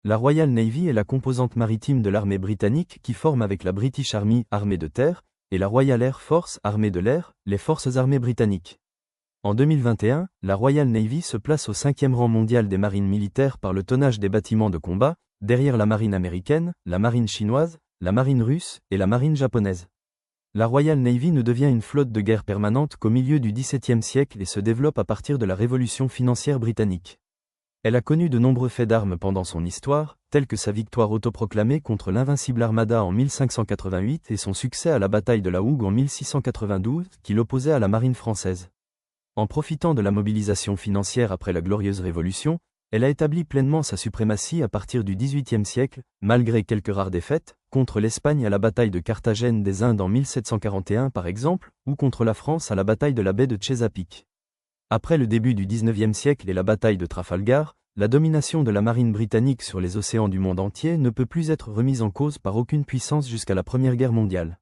La Royal Navy est la composante maritime de l'armée britannique qui forme avec la British Army, armée de terre, et la Royal Air Force, armée de l'air, les forces armées britanniques. En 2021, la Royal Navy se place au 5e rang mondial des marines militaires par le tonnage des bâtiments de combat, derrière la marine américaine, la marine chinoise, la marine russe et la marine japonaise. La Royal Navy ne devient une flotte de guerre permanente qu'au milieu du XVIIe siècle et se développe à partir de la Révolution financière britannique. Elle a connu de nombreux faits d'armes pendant son histoire, tels que sa victoire autoproclamée contre l'Invincible Armada en 1588 et son succès à la bataille de la Hougue en 1692, qui l'opposait à la marine française. En profitant de la mobilisation financière après la Glorieuse Révolution, elle a établi pleinement sa suprématie à partir du XVIIIe siècle, malgré quelques rares défaites, contre l'Espagne à la bataille de Carthagène des Indes en 1741 par exemple, ou contre la France à la bataille de la baie de Chesapeake. Après le début du XIXe siècle et la bataille de Trafalgar, la domination de la marine britannique sur les océans du monde entier ne peut plus être remise en cause par aucune puissance jusqu'à la Première Guerre mondiale.